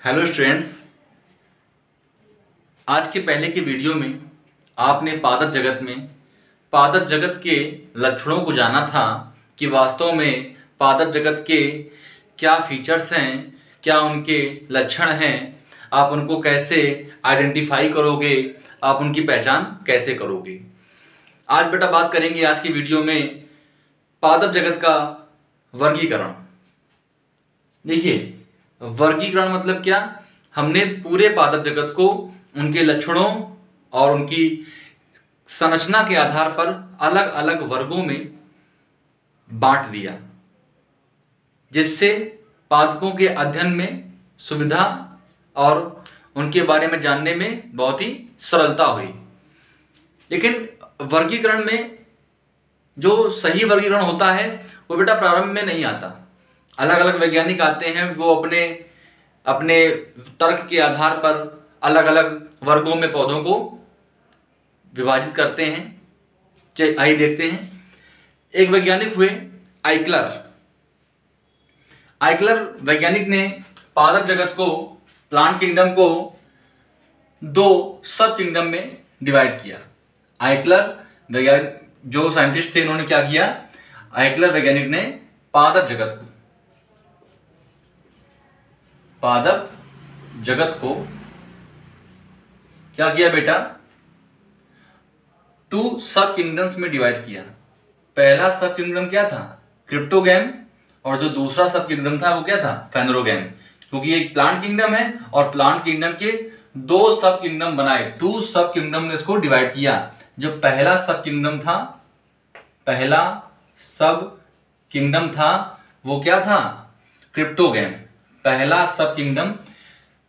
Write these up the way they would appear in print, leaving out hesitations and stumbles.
Hello students, आज के पहले की वीडियो में आपने पादप जगत के लक्षणों को जाना था कि वास्तव में पादप जगत के क्या फीचर्स हैं, क्या उनके लक्षण हैं, आप उनको कैसे आइडेंटिफाई करोगे, आप उनकी पहचान कैसे करोगे। आज बेटा बात करेंगे आज की वीडियो में पादप जगत का वर्गीकरण। देखिए, वर्गीकरण मतलब क्या? हमने पूरे पादप जगत को उनके लक्षणों और उनकी संरचना के आधार पर अलग अलग वर्गों में बांट दिया, जिससे पादपों के अध्ययन में सुविधा और उनके बारे में जानने में बहुत ही सरलता हुई। लेकिन वर्गीकरण में जो सही वर्गीकरण होता है वो बेटा प्रारंभ में नहीं आता। अलग अलग वैज्ञानिक आते हैं, वो अपने अपने तर्क के आधार पर अलग अलग वर्गों में पौधों को विभाजित करते हैं। चलिए आइए देखते हैं। एक वैज्ञानिक हुए आइकलर वैज्ञानिक ने पादप जगत को, प्लांट किंगडम को दो सब किंगडम में डिवाइड किया। आइकलर वैज्ञानिक जो साइंटिस्ट थे, इन्होंने क्या किया? आइकलर वैज्ञानिक ने पादप जगत को क्या किया बेटा? टू सब किंगडम्स में डिवाइड किया। पहला सब किंगडम क्या था? क्रिप्टोगैम। और जो दूसरा सब किंगडम था वो क्या था? फेनोरोगैम। क्योंकि एक प्लांट किंगडम है और प्लांट किंगडम के दो सब किंगडम बनाए, टू सब किंगडम में इसको डिवाइड किया। जो पहला सब किंगडम था वो क्या था? क्रिप्टोगैम। पहला सब किंगडम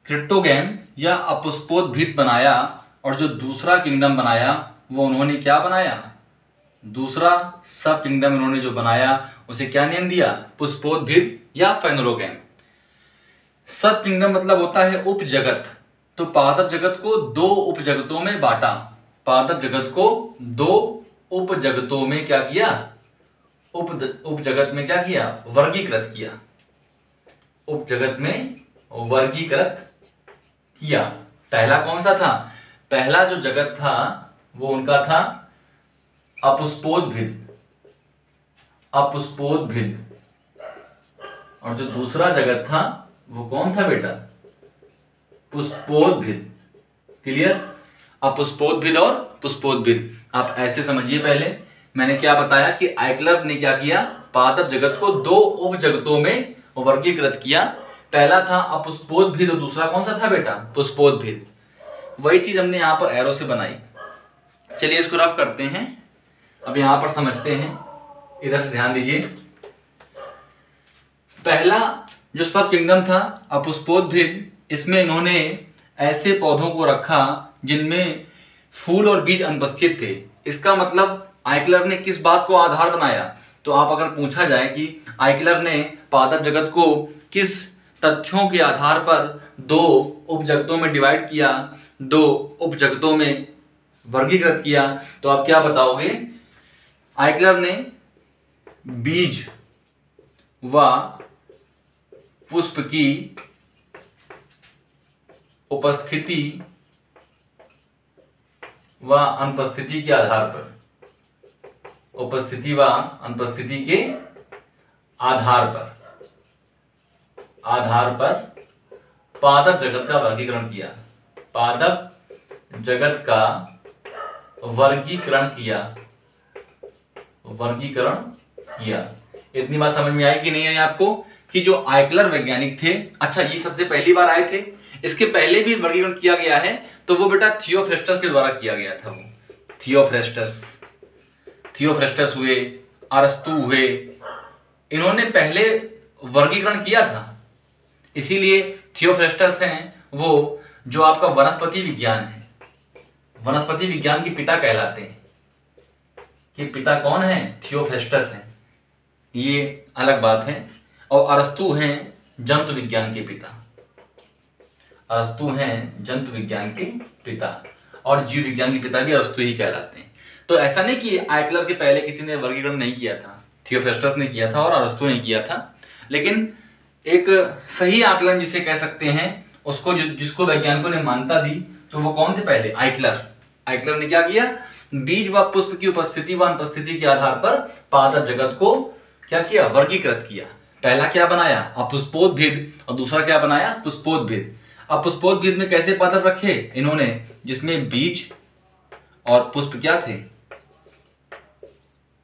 क्रिप्टोगैम या अपुष्पोद्भिद बनाया, और जो दूसरा किंगडम बनाया वो उन्होंने क्या बनाया? दूसरा सब किंगडम इन्होंने जो बनाया उसे क्या नेम दिया? पुष्पोद्भिद या फेनोरोगैम। सब किंगडम मतलब होता है उपजगत। तो पादप जगत को दो उपजगतों में बांटा। पादप जगत को दो उपजगतों में क्या किया? उपजगत में क्या किया? वर्गीकृत किया। उपजगत में वर्गीकृत किया। पहला कौन सा था? पहला जो जगत था वो उनका था अपुष्पोद्भिद। और जो दूसरा जगत था वो कौन था बेटा? पुष्पोद्भिद। क्लियर? अपुष्पोद्भिद और पुष्पोद्भिद। आप ऐसे समझिए। पहले मैंने क्या बताया कि आइकलर ने क्या किया? पादप जगत को दो उपजगतों में वर्गीकृत किया। पहला था अपुष्पोद्भिद और दूसरा कौन सा था बेटा? पुष्पोद्भिद। वही चीज हमने यहां पर एरो से बनाई। चलिए इसको रफ करते हैं। अब यहां पर समझते हैं, इधर से ध्यान दीजिए। पहला जो सब किंगडम था अपुष्पोद्भिद, इसमें इन्होंने ऐसे पौधों को रखा जिनमें फूल और बीज अनुपस्थित थे। इसका मतलब आइकलर ने किस बात को आधार बनाया? तो आप अगर पूछा जाए कि आइकलर ने पादप जगत को किस तथ्यों के आधार पर दो उपजगतों में डिवाइड किया, दो उपजगतों में वर्गीकृत किया, तो आप क्या बताओगे? आइकलर ने बीज व पुष्प की उपस्थिति व अनुपस्थिति के आधार पर, उपस्थिति व अनुपस्थिति के आधार पर पादप जगत का वर्गीकरण किया। पादप जगत का वर्गीकरण किया। इतनी बात समझ में आई कि नहीं आई आपको? कि जो आइकलर वैज्ञानिक थे, अच्छा ये सबसे पहली बार आए थे? इसके पहले भी वर्गीकरण किया गया है, तो वो बेटा थियोफ्रेस्टस के द्वारा किया गया था। वो थियोफ्रेस्टस हुए, अरस्तु हुए, इन्होंने पहले वर्गीकरण किया था। इसीलिए थियोफ्रेस्टस हैं वो जो आपका वनस्पति विज्ञान है, वनस्पति विज्ञान के पिता कहलाते हैं। कि पिता कौन है? थियोफ्रेस्टस हैं, ये अलग बात है। और अरस्तु हैं जंतु विज्ञान के पिता। अरस्तु हैं जंतु विज्ञान के पिता, और जीव विज्ञान के पिता भी अरस्तु ही कहलाते हैं। तो ऐसा नहीं कि आइकलर के पहले किसी ने वर्गीकरण नहीं किया था, थियोफ्रेस्टस ने किया था और अरस्तु ने किया था। लेकिन एक सही आकलन जिसे कह सकते हैं उसको जिसको वैज्ञानिकों ने मान्यता दी, तो वो कौन थे? पहले आइकलर। आइकलर ने क्या किया? बीज व पुष्प की उपस्थिति व अनुपस्थिति के आधार पर पादप जगत को क्या किया? वर्गीकृत किया। पहला क्या बनाया? अपुष्पोद्भिद, और दूसरा क्या बनाया? पुष्पोद्भिद। अब पुष्पोद्भिद में कैसे पादप रखे इन्होंने? जिसमें बीज और पुष्प क्या थे?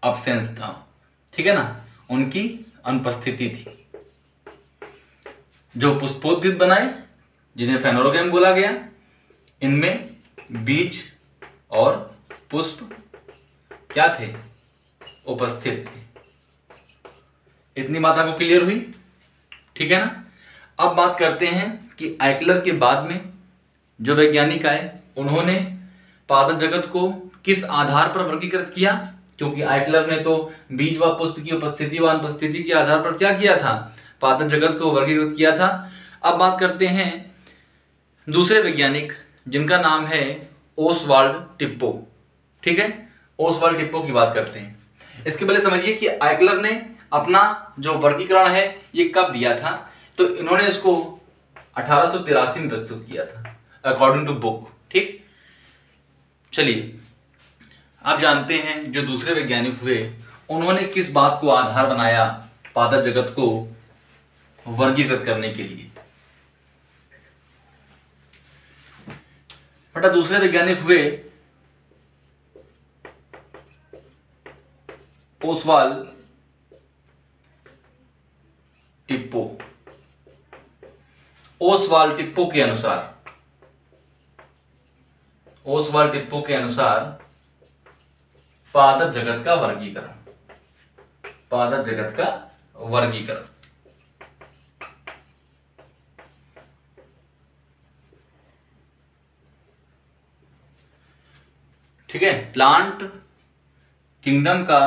अब्सेंस था, ठीक है ना, उनकी अनुपस्थिति थी। जो पुष्पोद्भिद बनाए जिन्हें फेनोरोगैम बोला गया, इनमें बीज और पुष्प क्या थे? उपस्थित थे। इतनी बात आपको क्लियर हुई? ठीक है ना। अब बात करते हैं कि आइकलर के बाद में जो वैज्ञानिक आए, उन्होंने पादप जगत को किस आधार पर वर्गीकृत किया? क्योंकि आइकलर ने तो बीज व पुष्प की उपस्थिति व अनुपस्थिति के आधार पर क्या किया था? पादप जगत को वर्गीकृत किया था। अब बात करते हैं दूसरे वैज्ञानिक, जिनका नाम है ओसवाल्ड टिप्पो। ठीक है, ओसवाल्ड टिप्पो की बात करते हैं। इसके पहले समझिए कि आइकलर ने अपना जो वर्गीकरण है ये कब दिया था? तो इन्होंने इसको 1883 में प्रस्तुत किया था, अकॉर्डिंग टू बुक। ठीक, चलिए आप जानते हैं जो दूसरे वैज्ञानिक हुए, उन्होंने किस बात को आधार बनाया पादप जगत को वर्गीकृत करने के लिए? बेटा दूसरे वैज्ञानिक हुए ओसवाल्ड टिप्पो। ओसवाल्ड टिप्पो के अनुसार पादप जगत का वर्गीकरण। ठीक है, प्लांट किंगडम का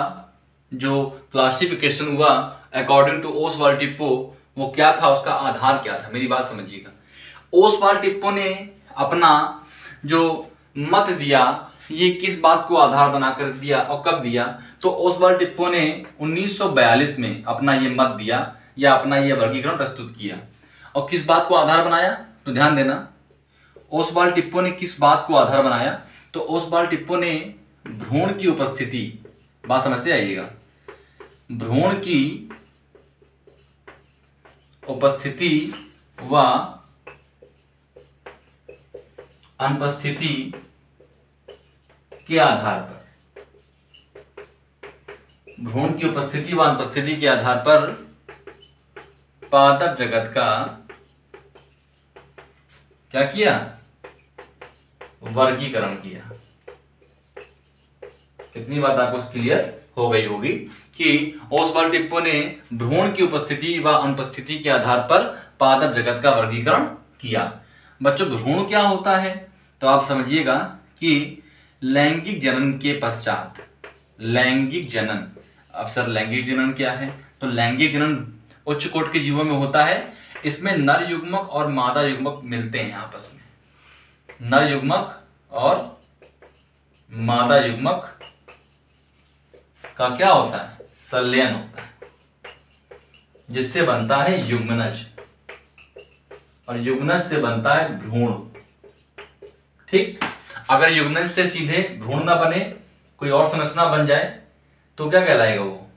जो क्लासिफिकेशन हुआ अकॉर्डिंग टू ओसवाल्ड टिप्पो, वो क्या था? उसका आधार क्या था? मेरी बात समझिएगा। ओसवाल्ड टिप्पो ने अपना जो मत दिया, ये किस बात को आधार बनाकर दिया और कब दिया? तो ओसवाल्ड टिप्पो ने 1942 में अपना ये मत दिया या अपना ये वर्गीकरण प्रस्तुत किया। और किस बात को आधार बनाया? तो ध्यान देना, ओसवाल्ड टिप्पो ने किस बात को आधार बनाया? तो ओसवाल्ड टिप्पो ने भ्रूण की उपस्थिति, बात समझते आइएगा, भ्रूण की उपस्थिति व अनुपस्थिति के आधार पर, भ्रूण की उपस्थिति व अनुपस्थिति के आधार पर पादप जगत का क्या किया? वर्गीकरण किया। कितनी बात आपको क्लियर हो गई होगी कि ओसवाल्ड टिप्पो ने भ्रूण की उपस्थिति व अनुपस्थिति के आधार पर पादप जगत का वर्गीकरण किया। बच्चों भ्रूण क्या होता है? तो आप समझिएगा कि लैंगिक जनन के पश्चात, लैंगिक जनन, अब सर लैंगिक जनन क्या है? तो लैंगिक जनन उच्च कोटि के जीवों में होता है। इसमें नर युग्मक और मादा युग्मक मिलते हैं आपस में। नर युग्मक और मादा युग्मक का क्या होता है? संलयन होता है, जिससे बनता है युग्मनज, और युग्मनज से बनता है भ्रूण। ठीक, अगर युग्मनज से सीधे भ्रूण ना बने, कोई और संरचना बन जाए, तो क्या कहलाएगा वो?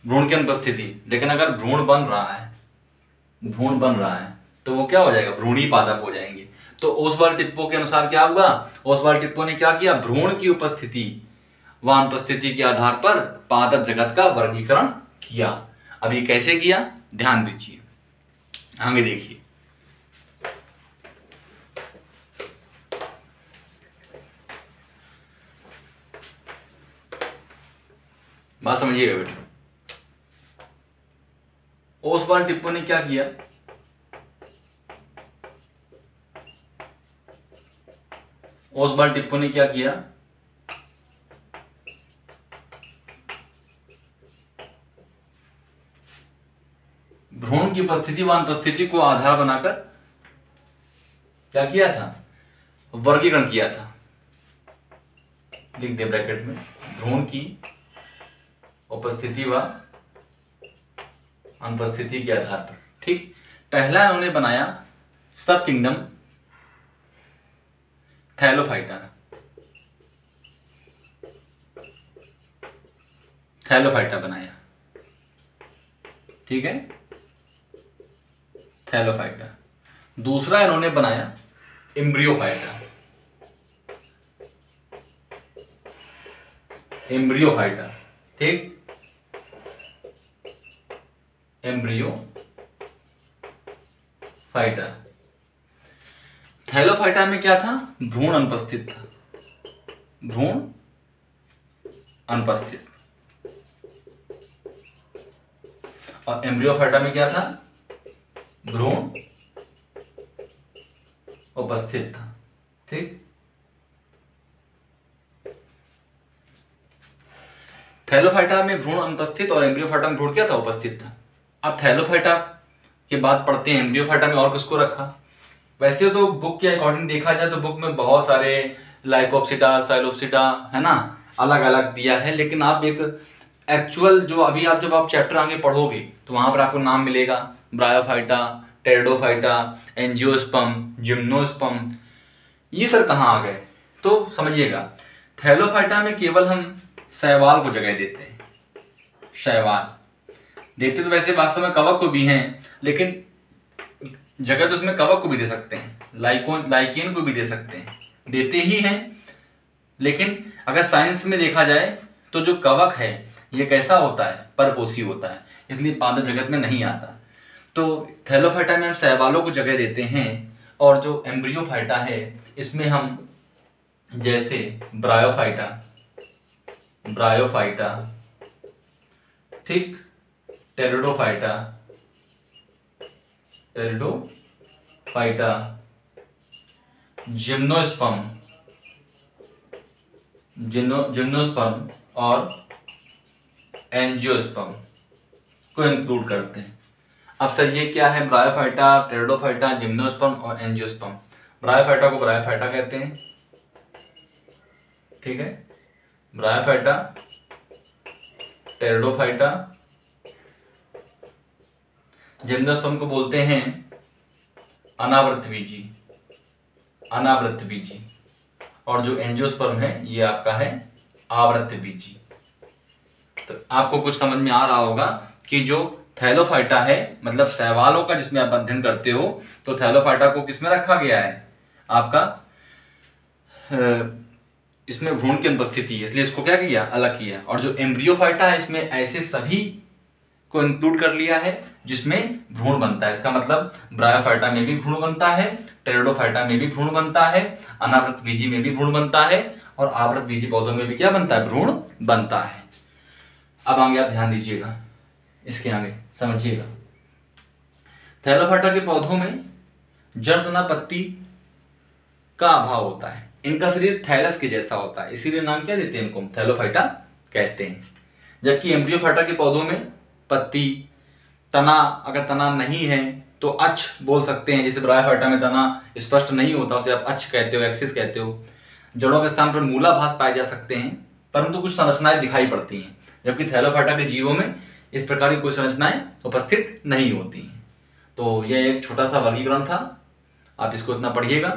भ्रूण की अनुपस्थिति। लेकिन अगर भ्रूण बन रहा है तो वो क्या हो जाएगा? भ्रूणी पादप हो जाएंगे। तो ओसवाल्ड टिप्पो के अनुसार क्या हुआ? ओसवाल्ड टिप्पो ने क्या किया? भ्रूण की उपस्थिति व अनुपस्थिति के आधार पर पादप जगत का वर्गीकरण किया। अब ये कैसे किया? ध्यान दीजिए, आगे देखिए। बात समझिएगा बेटा। ओसवाल्ड टिप्पो ने क्या किया? ओसवाल्ड टिप्पो ने क्या किया? भ्रूण की उपस्थिति व अनुपस्थिति को आधार बनाकर क्या किया था? वर्गीकरण किया था। लिख दे ब्रैकेट में, भ्रूण की उपस्थिति व अनुपस्थिति के आधार पर। ठीक, पहला इन्होंने बनाया सब किंगडम थैलोफाइटा। थैलोफाइटा बनाया, ठीक है, थैलोफाइटा। दूसरा इन्होंने बनाया एम्ब्रियोफाइटा। एम्ब्रियोफाइटा, ठीक, एम्ब्रियोफाइटा। थैलोफाइटा में क्या था? भ्रूण अनुपस्थित था, भ्रूण अनुपस्थित। और एम्ब्रियोफाइटा में क्या था? भ्रूण उपस्थित था, ठीक। थैलोफाइटा में भ्रूण अनुपस्थित और एम्ब्रियोफाइटा में भ्रूण क्या था? उपस्थित था। अब थैलोफाइटा के बाद पढ़ते हैं एम्ब्रियोफाइटा में और किसको रखा। वैसे तो बुक के अकॉर्डिंग देखा जाए तो बुक में बहुत सारे लाइकोप्सिटा, साइलोप्सिटा, है ना, अलग अलग दिया है, लेकिन आप एक एक्चुअल जो अभी आप जब आप चैप्टर आगे पढ़ोगे तो वहां पर आपको नाम मिलेगा ब्रायोफाइटा, टेरिडोफाइटा, एंजियोस्पर्म, जिम्नोस्पर्म। ये सर कहाँ आ गए? तो समझिएगा, थैलोफाइटा में केवल हम शैवाल को जगह देते हैं। शैवाल देखते तो वैसे वास्तव में कवक को भी हैं, लेकिन जगह तो उसमें कवक को भी दे सकते हैं, लाइकेन को भी दे सकते हैं, देते ही हैं। लेकिन अगर साइंस में देखा जाए तो जो कवक है ये कैसा होता है? परपोषी होता है, इसलिए पादप जगत में नहीं आता। तो थैलोफाइटा में हम शैवालों को जगह देते हैं, और जो एम्ब्रियोफाइटा है इसमें हम जैसे ब्रायोफाइटा, ठीक, टेरिडोफाइटा, जिम्नोस्पर्म और एंजियोस्पर्म को इंक्लूड करते हैं। अब सर ये क्या है? ब्रायोफाइटा, टेरिडोफाइटा, जिम्नोस्पर्म और एंजियोस्पर्म। ब्रायोफाइटा को ब्रायोफाइटा कहते हैं, ठीक है, ब्रायोफाइटा, टेरिडोफाइटा। जिम्नोस्पर्म को बोलते हैं अनावृतबीजी, और जो एंजियोस्पर्म है ये आपका है आवृतबीजी। तो आपको कुछ समझ में आ रहा होगा कि जो थैलोफाइटा है मतलब शैवालों का जिसमें आप अध्ययन करते हो, तो थैलोफाइटा को किसमें रखा गया है? आपका इसमें भ्रूण की अनुपस्थिति है, इसलिए इसको क्या किया? अलग किया। और जो एम्ब्रियोफाइटा है इसमें ऐसे सभी को इंक्लूड कर लिया है जिसमें भ्रूण बनता है। इसका मतलब ब्रायोफाइटा में भी भ्रूण बनता है, टेरिडोफाइटा में भी भ्रूण बनता है, अनावृतबीजी में भी भ्रूण बनता है, और आवृतबीजी पौधों में भी क्या बनता है? भ्रूण बनता है। अब आगे आप ध्यान दीजिएगा, इसके आगे समझिएगा। थैलोफाइटा के पौधों में जड़ तना पत्ती का अभाव होता है। इनका शरीर थैलस के जैसा होता है, इसीलिए नाम क्या देते हैं इनको? थैलोफाइटा कहते हैं। जबकि एम्ब्रियोफाइटा के पौधों में पत्ती, तना, अगर तना नहीं है तो अक्ष बोल सकते हैं। जैसे ब्रायोफाइटा में तना स्पष्ट नहीं होता, उसे आप अक्ष कहते हो, एक्सिस कहते हो। जड़ों के स्थान पर मूलाभास पाए जा सकते हैं, परंतु कुछ संरचनाएं दिखाई पड़ती हैं, जबकि थैलोफाइटा के जीवों में इस प्रकार की कोई संरचनाएं उपस्थित नहीं होती हैं। तो यह एक छोटा सा वर्गीकरण था, आप इसको इतना पढ़िएगा।